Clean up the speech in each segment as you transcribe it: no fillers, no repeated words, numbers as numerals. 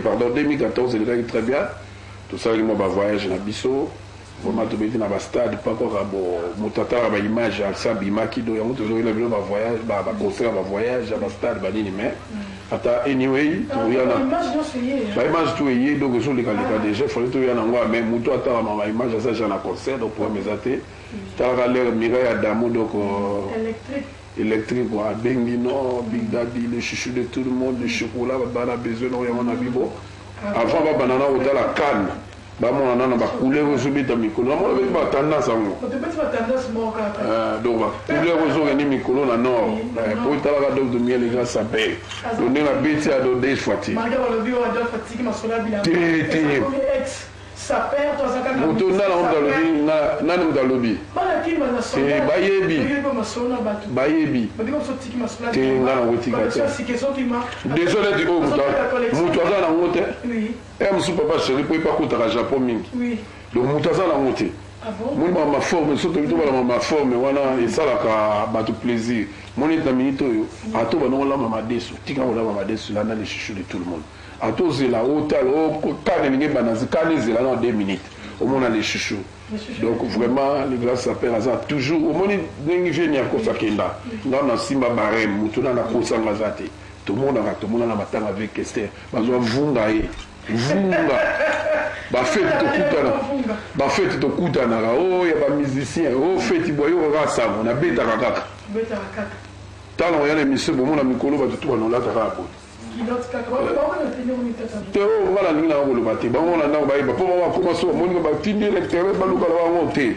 Pardon, 2014, il est très bien. Tout ça, il m'a voyage dans Bissau. Vraiment, tout le monde stade, pas encore mon tata a une image à ça, Bimaki, donc il y a un voyage, un concert, un voyage, un stade, mais anyway, il y a une image tout est donc je les déjà, il faut que tu aies un mais muto attend ma image à ça, j'ai un concert, donc pour mes athées, tu as l'air Mireille Adamo, donc électrique, quoi, Bengino, Big Daddy, le chouchou de tout le monde, le chocolat, on a besoin, on a bibo. Avant, on a hôtel à Cannes. On a couleur aux habits à Mikolo. On a tendance à nous. Donc, couleur aux habits à Mikolo, on a nord. Pour être à la dose de miel, les gars, ça paye. On est la bête à deux fois. Ça perd dans un cas. On a lobby. C'est Bayebi. Bayebi. Désolé du haut, Moutaza la monte. Et je papa chéri, pour pas coûter à Japon. Donc Moutaza la monte. Moi, ma forme, surtout ma forme, voilà, et ça, là, tout plaisir. Mon état minute, à tout, on a ma déçu. Tika, on a ma déçu, là, dans les chouchous de tout le monde. À tous, c'est là, au tal, au calme, il y a là, dans 2 minutes. Au monde, on a les chouchous. Donc, vraiment, les gars s'appellent à ça. Toujours, au monde, il y a un peu de temps. On a Simba Barem, tout le monde a un peu de temps. Tout le monde a un peu avec Esther. Parce que Vunga. Bafeti tokutana oh ya ba musicien oh feti boyo rasa on a beta kaka tala on yana mission bomo na mikolo ba tutu na lata rapo te o ngala ninga ngolo bati ba ngona na ba iba po ba ko so mo ninga ba tindi lecteur ba luka ba ngote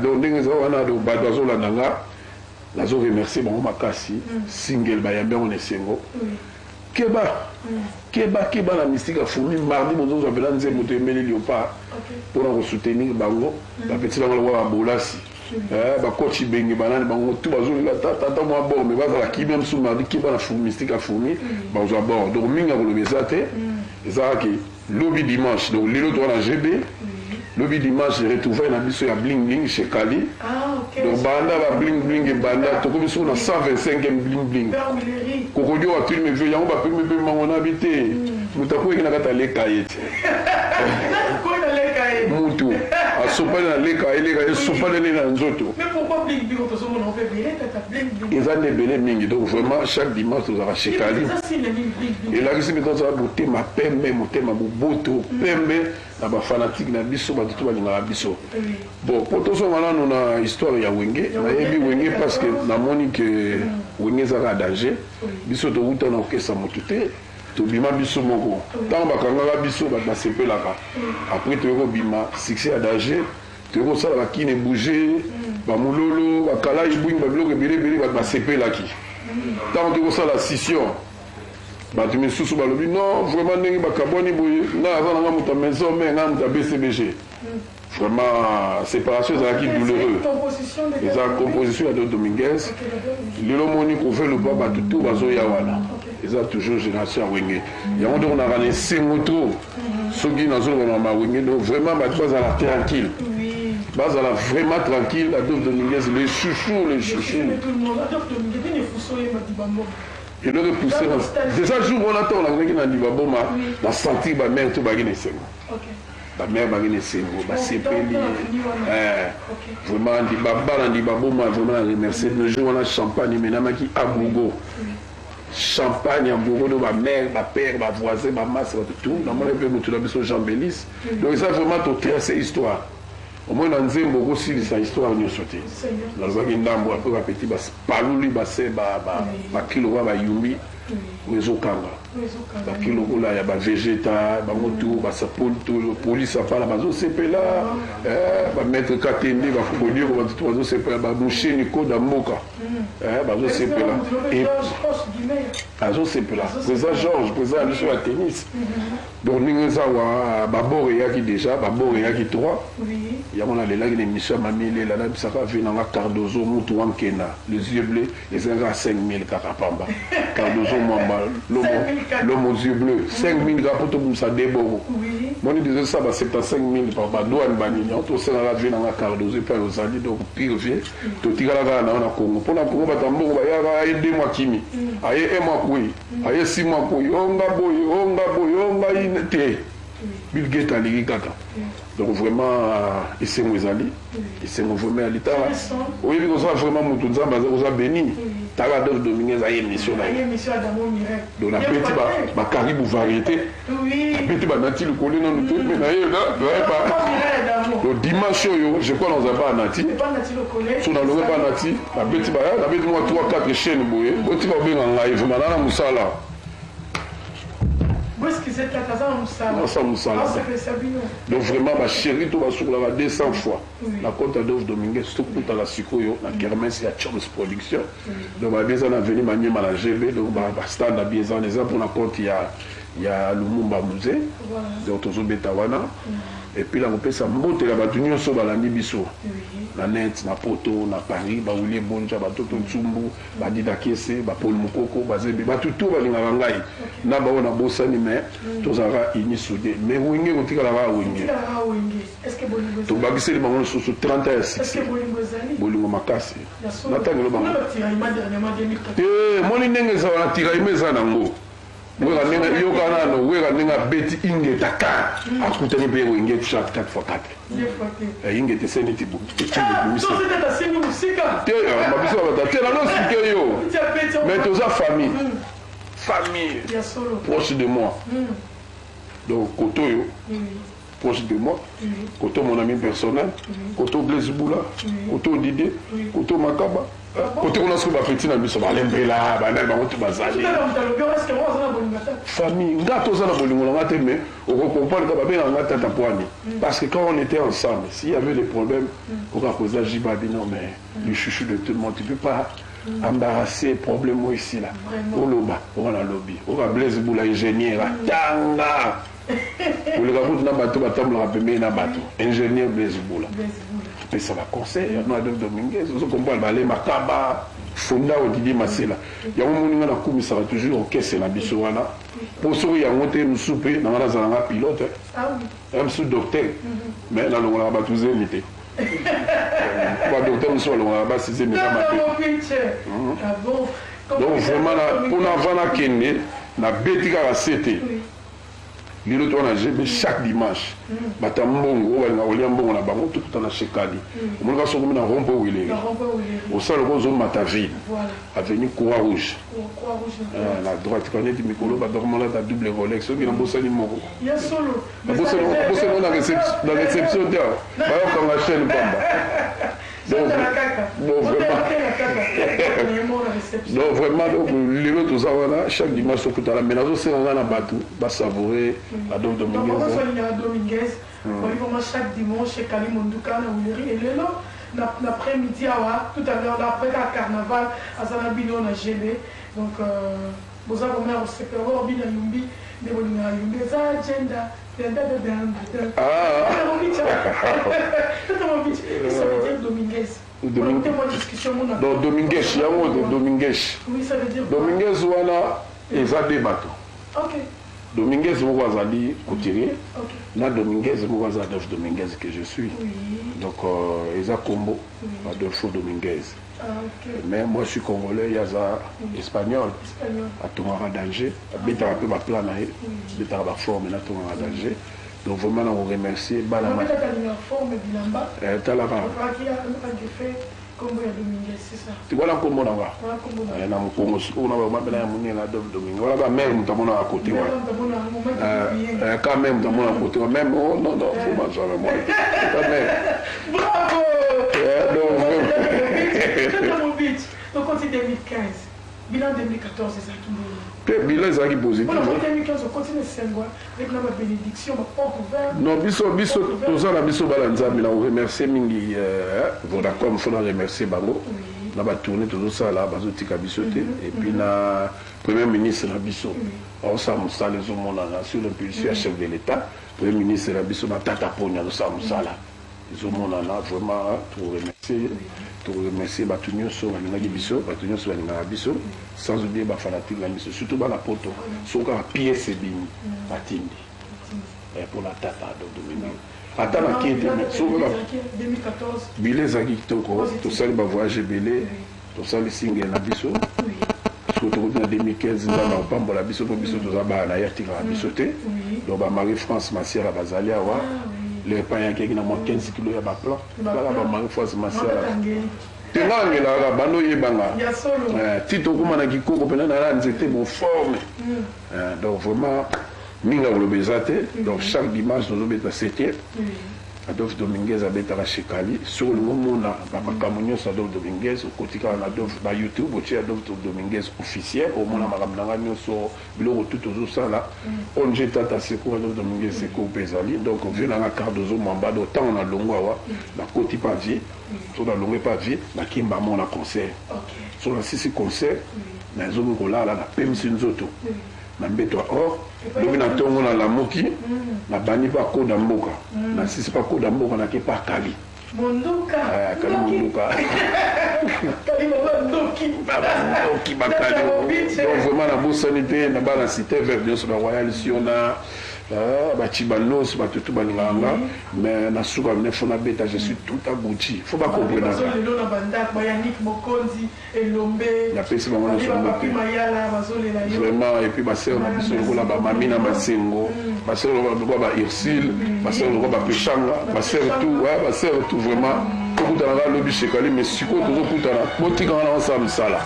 donc ndenge zo wana do ba dozo la nanga la zo remercier bon makasi single ba yambe on esengo Keba la mystique a fourni mardi nous avons appelé un moto emeli Léopard pour nous soutenir bango la petite la loi bolasi ba coach bengi banane bango tout bazo la tata moi bon mais va qui même sous mardi Keba la fourni mystique a fourni bazo à bord donc minga ko le besate ça qui lobby dimanche donc lelo to na GB lobby dimanche retrouver na biso ya bling bling chez Kali donc banda ba bling bling et banda to comme sur na 125e bling bling kokodio a filmé vieux yango ba filmé pe mangona habité mutako eki na kata leka yete ko na leka yete mutu asopa na leka eleka sopa na nzoto mais pourquoi bling bling to somo na fait bien tata bling bling ils ont des belé mingi donc vraiment chaque dimanche nous avons chez Kali et là ici maintenant ça va beauté ma pembe motema boboto pembe na ba fanatique na biso ba tutu ba linga biso bon pour tout ça maintenant on a histoire ya Wenge na yebi Wenge parce que na moni que Wenge za ka danger biso to uta na okesa motute to bima biso moko tant ba kanga biso ba sepelaka après to ko bima succès à danger to ko sala ki ne bouger ba mulolo ba kala ibungi ba bloke bele ba sepelaki tant to ko sala scission tu me sous balobi non vraiment ndenge bakaboni boye nga aza nanga moto maison mais nga moto BCBG vraiment séparation ezalaki douloureux eza composition ya Dominguez lelo moni kofe loba bato to bazoya wana eza toujours génération ya Wenge yango donc onaka na esengo trop soki nazolobana ma Wenge donc vraiment bato bazala tranquille bazala vraiment tranquille Adolphe Dominguez les chouchous et le repousser déjà jour on attend on a na libaboma na sentir ba mère to bagine sengo ba mère bagine sengo ba sepeli vraiment di baba na libaboma vraiment remercier le jour on a champagne menama ki abugo champagne abugo de ba mère ba père ba voisin ba masse tout normalement peu mutu la biso Jean Bélis donc ça vraiment to tracer histoire au moins dans Nzembo aussi sa histoire nous sauté dans le ndambo après ba petit ba paluli ba se ba kilo ba yumbi wezo kanga ba kilo kola ya ba végéta ba moto ba sapolto police apala bazo sepela ba maître katende ba fukodio ba tout bazo sepela ba boucher niko da mboka bazo sepela et bazo sepela président Georges président du sur tennis donc ninga wa ba bore yaki déjà ba bore yaki 3 il y a mon allé là une émission mamile là ça va venir na Cardozo mutu wankena les yeux bleus les 5000 carapamba Cardozo l'homme aux yeux bleus. 5 000 rapports pour ça débord. Moi, je disais ça, 75 000 par douane, on s'est rendu dans la carte dosée par les alliés, donc pire vieux. Tu tires la gare dans le Congo. Pour la Congo, il y a 2 mois qui mis. Il y a 1 mois qui il y a 6 mois qui on a boy, Bill Gates a dit donc vraiment, ils sont mes alliés, ils sont vraiment à l'État. Oui, ils sont vraiment moutons, ils sont bénis. Taradov Dominguez a une émission là. Donc la petite ma caribou variété. La petite nati le collé dans le tout, mais là, le dimanche je crois dans un bar nati. Sur dans le bar nati, la petite moi 3-4 chaînes boyé. Bon tu vas bien en live, maintenant Moussala. Donc vraiment, ma chérie, tu vas sur la 200 fois. La compte à Dove Dominguez, tout à la Sikoyo, la Kermesse, il y a Choms Production. Donc, ma bien, on a venu manier à la GB, donc, stand à bien, pour la compte, il y a Lumumba Musée, donc, Tozo Betawana. Et puis là, on peut s'emboter là-bas, tout le monde sur la Nibiso. La net, na Poto, na Paris, ba Willy Bonja, ba Toto Tsumbu, ba Dida Kese, ba Paul Mukoko, ba Zebe, ba tout ba linga ngai. Na ba ona bosani mais tozara ini soudé. Mais wenge ko tika la ba wenge. Est-ce que bolingo? To ba giseli bango so 30 ans. Est-ce que bolingo zali? Bolingo makasi. Na tango ba. Moni ndenge za na tira imeza nango. Wega nenga yoka nano wega nenga beti inge taka akutani be wenge shot 4x4 inge te seni tibu so c'était la singi musika te ma biso ba te na no sike yo mais to za famille proche de moi donc Koto yo proche de moi Koto mon ami personnel Koto Blaise Boula Koto Didé Koto Makaba Côté on a ce que ma petite amie sur l'embella, banal, banal, tout bazali. Famille, on a tous un abolingo, on a mais on comprend que papa bien on a tata poignée. Parce que quand on était ensemble, s'il y avait des problèmes, on a causé Jiba dit non mais le chouchou de tout le monde, tu peux pas embarrasser problème ici là. Au loba, on a lobby, on a Blaise Boula ingénieur, tanga. Pour les gars, on a bateau, on a payé un bateau, ingénieur Blaise Boula. Mais ça va conseil, on a Dove Dominguez, on comprend le Makaba, Fonda ou Didier Massela. Il y a un moment où on a toujours au caisse la bisouana. Pour ceux qui ont monté une soupe, dans la pilote, un sous docteur, mais là on a battu les imités. Le docteur, nous sommes là, c'est les imités. Donc vraiment, pour n'avoir qu'une, la bêtise à la CT. Lilo to na jebe chaque dimanche bata mbongo wala olia mbongo na bango tout na chekali omona so komina rompo wile au salo ko zone Mataville avenue Croix-Rouge la droite connaît du micro ba dormant là ta double Rolex so bina bosali moko ya solo bosali na réception dia ba ko na chaîne bamba donc vraiment les tout ça voilà chaque dimanche au la ménage c'est on a la bateau va savourer la Dove Dominguez chaque dimanche chez Kali Monduka na Ouleri et lelo l'après-midi tout à l'heure après le carnaval à Zanabino na GB donc vous avez remis au CPO bien yumbi de bolinga yumbi za agenda donc Dominguez, il y a un mot de Dominguez. Oui, ça veut dire Dominguez, voilà, et ça débattu. Ok. Dominguez, moi, Zali, Couturier. Là, Dominguez, moi, Zadolphe Dominguez que je suis. Donc, ils ont combo, Adolfo Dominguez. Mais moi, je suis congolais, il y a ça espagnol. À Tomara d'Alger. Il y a un peu ma plan, il y a une forme, il y a Tomara d'Alger. Donc, vraiment, on remercie. Il y a une forme, il y a une forme. Tu vois la combo là-bas. On a un combo, on a un Dove Dominguez. Voilà, même, tu as à côté. Quand même, tu as à côté. Même, oh non, non, il faut manger avec moi. Bravo! Donc, on dit 2015. Bilan 2014, c'est ça qui me. Bilan, c'est ça qui est positif. En 2015, on continue avec la bénédiction, ma porte ouverte. Non, biso, tout ça, la biso balanza, mais on remercie Mingi Vodacom, il faut remercier Bango. On va tourner tout ça là, Bazotika Bissoté. Et puis, la Premier ministre de la Bisso, on s'est les hommes sur l'impulsion chef de l'État. Premier ministre de la Bisso, on a Tata Pogna, nous sommes là. Les hommes vraiment, tout remercier. to remercier bato nyonso balingaki biso bato nyonso balingaka biso sans oublier bafanatique na biso surtout bana poto soki kaka piese ebimi batindi pour la tata Domingue ata na kete bile ezalaki kitoko tosali bavoyage ebele tosali singe na biso soki tokoti na 2015 nzambe akopambola biso mpo biso toza bana na ye atikaka biso te donc bamarie france masiara bazali awa le pain yakeki na mwa 15 kilo ya baplan kaka bamarie france masiara tengangelaka bando oyebanga ti tokomana kikoko mpena nala nzete boforme donc vraiment mingi akoloba eza te donc chaque dimanche tozobeta 7e Adolphe Dominguez abetaka shekali soki olingo mona bamakambo nyonso Adolphe Dominguez okotikaka na ba youtube otie Adolphe Dominguez officiel omona makambo nanga nyonso biloko tu tozosala onge tata seko Adolphe Dominguez seko mpe ezali donc vie nanga carte ozomwamba do ntango na longo awa nakoti pa vie so nalongo pa vie nakimba mona concert so nasisi concert nazomi kolala napemisi nzoto na mbeto ya or lobi na ntongo na lamuki nabandi mpa koda mboka nasisi mpa koda mboka nake mpa kali kali monduka bakali donc vraiment nabosani te na bana cité vert nyonso na royal siona bachibanos batutu balinganga mais nasuka mine fo nabeta je suis tout abouti fo bakomprena napesi bango nyonso vraiment et puis basere na biso lokola bamami na basengo basere lokola bairsile basere lokola bapeshanga basere tout vraiment tokutanaka lobi shekali mais sikoyo tozokutana botikanga na osala mosala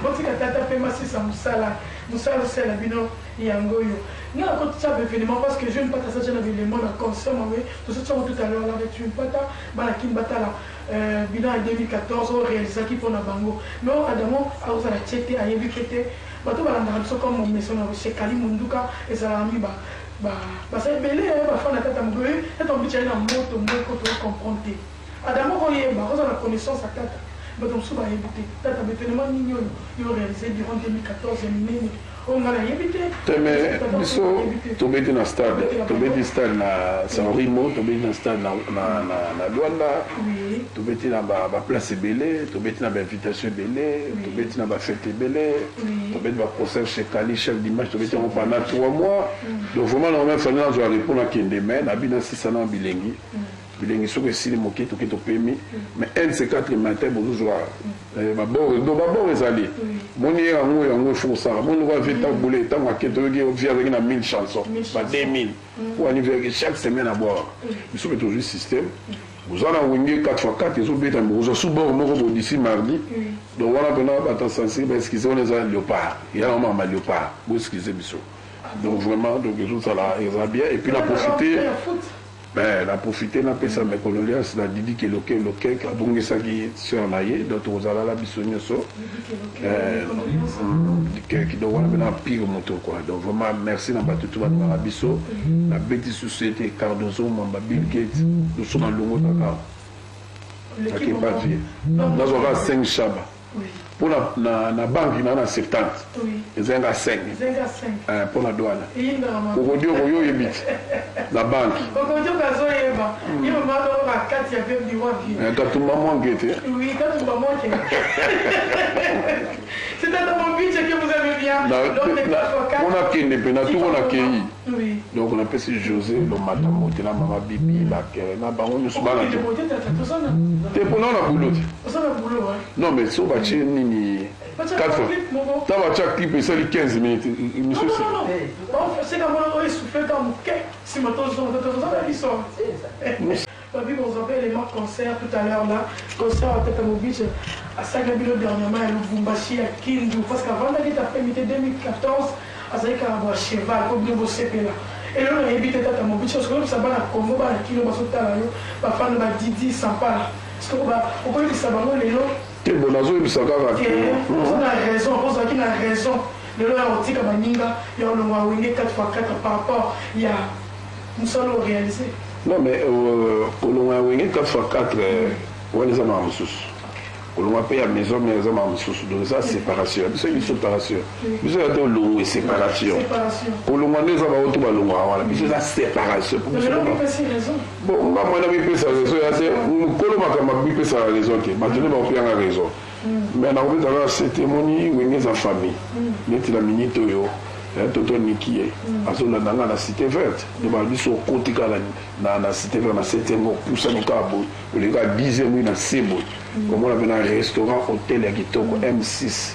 botika tata mpe masisa mosala osala bino yango oyo nga nakotisa baévénement parce que je ne pata sacha na bilembo na concert mawe tosotiango tout à l'heure là avec une pata banakini batala bilan ya 2014 oyo réalisaki mpona bango mais oyo adamo akozala tie te ayebi ke te bato balandaka biso comme momeso na shekali monduka ezalaka mi basa ebele bafana tata mogoye tata mobicali na moto moko tocomprendre te adamo koyeba kozala connaissance ya tata bato mosusu bayebi te tata baévénement nini oyo yo réalisé durant 2014 minene mais biso tobeti na stade tobeti stade na San Remo tobeti na stade na Luanda tobeti na baplace ebele tobeti na bainvitation ebele tobeti na bafete ebele tobeti baconcert chez Kali chaque dimanche tobeti yango pendant 3 mois donc vraiment na omai fali nazwa répondre akende mai nabina 6 na bilengi bilengi soki esili moke toke topemi mais un de ces 4 matin bozozwa babor ezali moni ye yango efo kosala moni lokola vie ntango bole ntango ake toyoki vie azalaki na 1000 chanson ba 2000 wani viaki chaque semaine aboire biso mpe tozwi système oza na wenge 4x4 ezobeta ozwa su bor moko bo d'ici mardi donc wana mpena bato sensible baeskize wana eza léopard eya na mama léopard boeskize biso donc vraiment donc ezosala eza bien et puis na profiter na profité na pesa me colonias na Didi Kelokek abongisaki sur na ye donc tozalala biso nyonso donc wana mpena pire moto quoi donc vraiment merci na bato tu balingaka biso na beti société Cardozo Mamba Bill Gates toso na longo kaka akepa vie nazwaka 5 chaba pour na banque na 70 ezanga 5 pour la douane okodi oyo yebiti na banque okodi okazoyeba yo mama ba kati ya bebe diwa vie katumba mwange te oui katumba mwange c'est dans mon budget que vous avez bien on a kende pena tout on a kei donc on appelle José le madame te na mama bibi la na bango nyusu bana te pour na boulot non mais so ba chini ni 4 fois t'as chaque clip et ça les 15 minutes monsieur c'est comme on est soufflé dans mon cœur si maintenant je sont Papi, vous avez les marques concert tout à l'heure là, concert à Tata Mobich, à Sagabilo dernièrement, à Lubumbashi, à Kindu, parce qu'avant d'aller après 2014, à Zaïka, à Cheval, au Bibo Sepela. Et là, on a évité Tata Mobich, parce que ça va à Congo, à Kilo, à Sotalayo, à Fan de Didi, Sampala. Parce qu'on peut dire ça, les noms. T'es bon, à Zoé, ça va. On a raison, on pense qu'il a raison. Le lot à Otika Maninga, il y a un Wawingé 4x4 par rapport, il y a nous sommes réalisés. Non, mais on a 4x4, on est en ressources. kolonga pe ya maison mais eza masusu donc eza séparation biso biso séparation biso ata olongo séparation kolonga nde eza baoto balongwaka wana biso eza séparation bon nga mwana bipesa raison ya te mokolo makambo bipesaka raison te bato nde bakopiyanga raison mais nakopesaka setemoni wenge eza famille neti na minute oyo toto niki ye azolanda nga na cité verte donc biso okoti kaka na cité verte na 7e opusani kaka boye oleka 10e mwi na se boye komona mpe na restaurant hôtel ya kitoko M6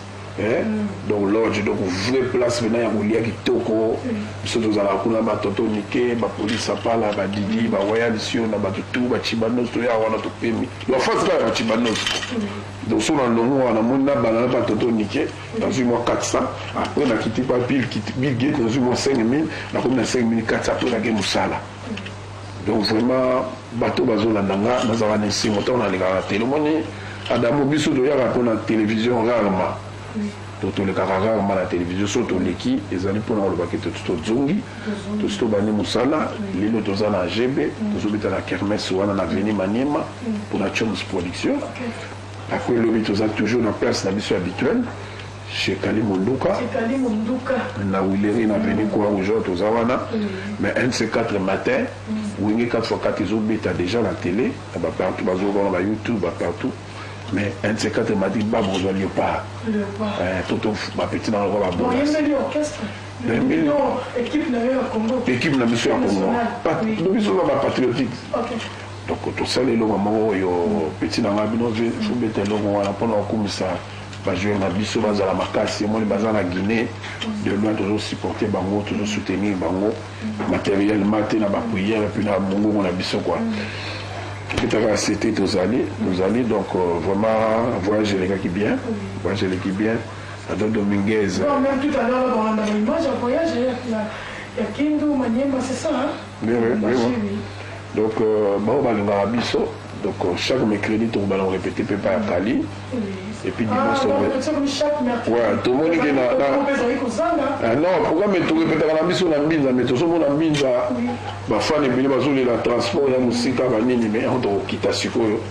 donc lodge donc vrai place mena ya kolia kitoko biso tozalaka kuna batoto nike bapolice apala badidi baroyalisio na bato tu bachibanos toya wana topemi bafasi kaka bachibanos donc so na longo wana moni na bana na batoto nike nazwi mwa 400 après nakiti pa Bill Gates nazwi mwa 5000 nakomi na 5400 après nake mosala donc vraiment bato bazolanda nga nazalaka na esengo ntango nalekaka na tele omoni adamo biso toyaka mpo na télévision rarement tolekaka rarement na télévision so toleki ezali mpona kolobaki tozongi tosi tobandi mosala lelo toza na gb tozobeta na kermes wana na veni maniema mpona choms production après lobi toza toujours na place na biso habituelle chez Kali Monduka na Wileri na veni kwa ujo toza wana mais un de ces 4 matin wingi 4x4 ezobeta déjà na télé partout bazobona ba YouTube partout mais un de ces 4 m'a dit bah bonjour Léopard toto ma petite dans le roi bon équipe na mission à Congo pas nous sommes pas patriotique donc tout ça les logo mamo yo petit dans la bino faut mettre logo wana pour na komisa ba jouer na biso bazala makasi mo les bazala na Guinée de loin toujours supporter bango toujours soutenir bango matériellement na ba prière puis na mongo na biso quoi. C'était nous allons donc vraiment voyager les gars qui bien, voyager les qui bien. Adon Dominguez. Non, même tout à l'heure dans l'image, j'ai voyagé, il y a Kindu, Maniema, c'est ça, hein? Oui. Donc, bon, on va aller à Bisso. Donc, chaque mercredi, on va répéter Pépa à Kali. Et puis, dimanche, ouais, tout le monde est là. Non, pourquoi mais tu répètes à la mission la mise, mais tout le monde a mis à ma femme et bien la transport, la musique, la nini, mais on doit quitter à Siko. Donc,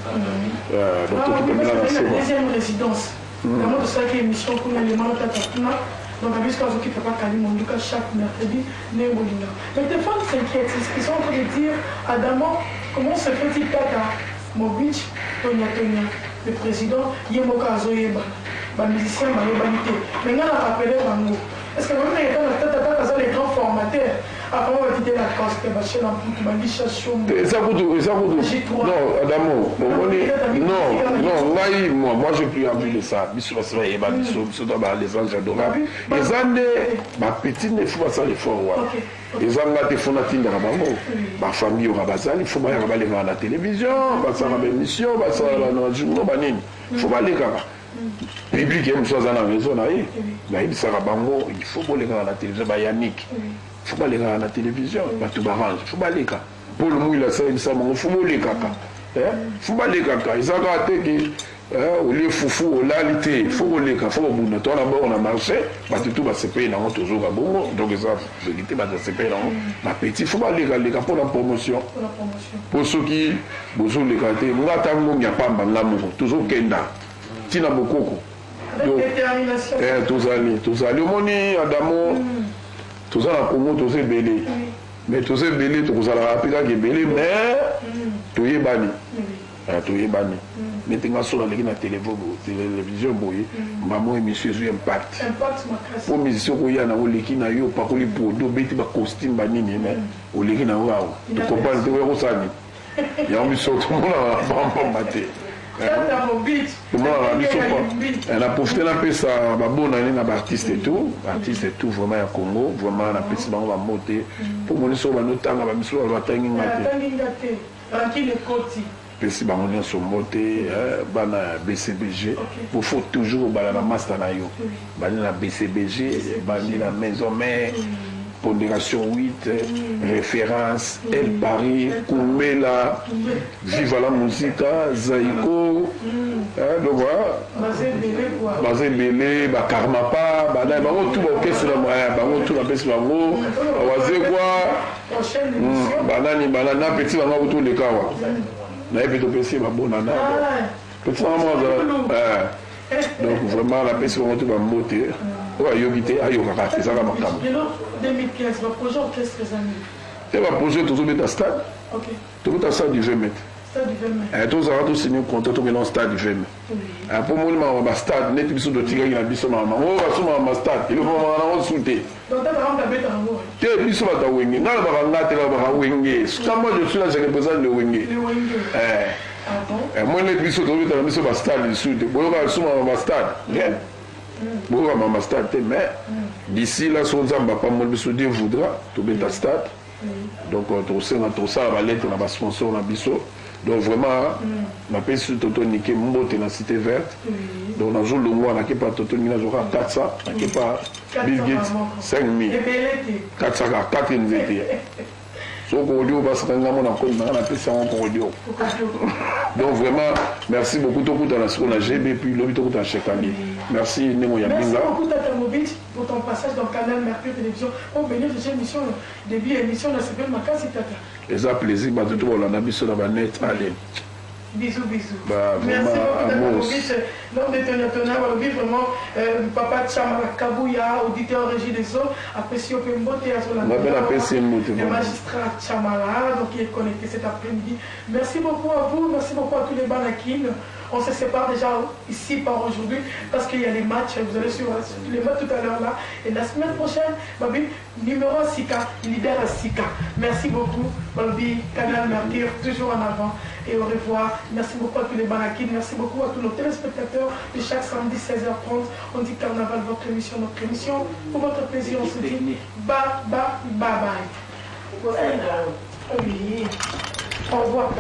tu peux mettre la deuxième résidence. Vraiment, de ça qui est émission pour les gens donc, à Bisco, qui ne fait pas Kali Monduka chaque mercredi, Néolina. Mais tes fans s'inquiètent, ils sont en train de dire, Adamo, comment se fait-il tata Mobich, Tonya, le président, Yemoka Azoyeba, les musiciens, mais on a rappelé Bango. Est-ce que vous avez dans les grands formateurs avant de quitter la cause de la chaîne en manifestation? Non, Adamo, non, moi je n'ai plus envie de ça. Les anges adorables. Les anges, ma petite, il faut ça les fort. Les anges, il faut la ma famille aura basal, il faut aller voir la télévision, il faut l'émission, il faut aller public aime chose à la maison il faut aller à la télévision Yannick il faut aller à la télévision tout barange il faut aller pour le mouille la ça il faut aller faut aller ils ont raté que au lieu foufou au lalité il faut aller faut au bout de temps d'abord on a marché tout va se payer dans toujours à bon donc ça vérité va se payer dans ma petit faut aller pour la promotion pour ceux qui besoin les gâter on attend mon y a pas l'amour toujours kenda tina bokoko tous allés omoni Adamo tous à la Congo tous belé mais tous belé tous à la rapide qui belé mais tout est banni mais tu as sur la télévision boye maman émission sur impact pour musicien ko ya na oleki na yo pa ko li podo beti ba costume ba nini mais oleki na wa tu comprends tu ko sani ya mi so tout monde ba maté elle a profité un peu ça bonne année na artiste et tout vraiment à Congo vraiment la petite on va monter pour mon so ba notanga ba miso ba tangi ngate tranquille koti pesi ba on so monter bana BCBG pour faut toujours ba la master na yo ba na BCBG ba ni la maison mère pondération 8, référence, El Paris, Kumbela, Viva la Musica, Zaïko, donc voilà, Bazé Belé, Karmapa, tout l'orchestre, tout l'orchestre, Wazé quoi, Banani, Banana, Petit, Banana, tout les cas. Na epe to pesi ba bonana Petit donc vraiment la personne qui va monter. Ouais, Yogité, Ayokaka, c'est ça la macam. 2015, le projet orchestre des amis. Et le projet, tout le monde est à stade. Ok. Tout le monde est à stade du 20 mètres. Stade du 20 mètres. Et tout ça, tout signé un contrat, tout le monde est stade du 20 mètres. Pour moi, je suis stade, net biso de tirer la biso maman. Oh, va sur ma stade, il faut m'en sauter. Donc, tu as la bête en haut. Tu es biso à ta wing. Non, le barangate, le barangwing. Quand moi je suis là, je représente le wing. Le wing. Ah bon? Et moi, les biso, tout le monde est à stade du sud. Bon, on va sur ma stade. Bon, on va ma stade, mais d'ici là, si on n'a pas mon biso, Dieu voudra, tout le monde est à stade. Donc, on ça, on va lettre, on va sponsor, on a biso. Donc vraiment, ma personne Toto Niké Mbote dans la cité verte. Donc dans le mois, on n'a pas Toto Niké, on a 400, on n'a pas Bill Gates, 5000. 400, 4 unités. Donc audio, parce qu'on a appelé ça en audio. Donc vraiment, merci beaucoup dans la seconde GB, puis l'objet dans chaque année. Merci Nemo Yabinga. Merci beaucoup Tata Mobile pour ton passage dans le canal Mercure Télévision. On venait de cette émission, début émission, on a fait ma case Tata. Et ça plaisir, bah tout le monde on a mis sur la net, allez. Bisous, bisous. Bah, merci beaucoup Tata Mobile. L'homme de Tonnerre, vraiment, Papa Tchamara Kabouya, auditeur régie des eaux, apprécié au Pembote à Zola. Le magistrat Tchamara, donc il est connecté cet après-midi. Merci beaucoup à vous, merci beaucoup à tous les Banakines. On se sépare déjà ici par aujourd'hui parce qu'il y a les matchs, vous allez suivre les matchs tout à l'heure là. Et la semaine prochaine, Babi, numéro Sika, leader à Sika. Merci beaucoup, Babi, Canal Mercure, toujours en avant. Et au revoir. Merci beaucoup à tous les Banakines, merci beaucoup à tous nos téléspectateurs de chaque samedi 16h30. On dit Carnaval, votre émission, notre émission. Pour votre plaisir, on se dit bye bye. Oui. Au revoir.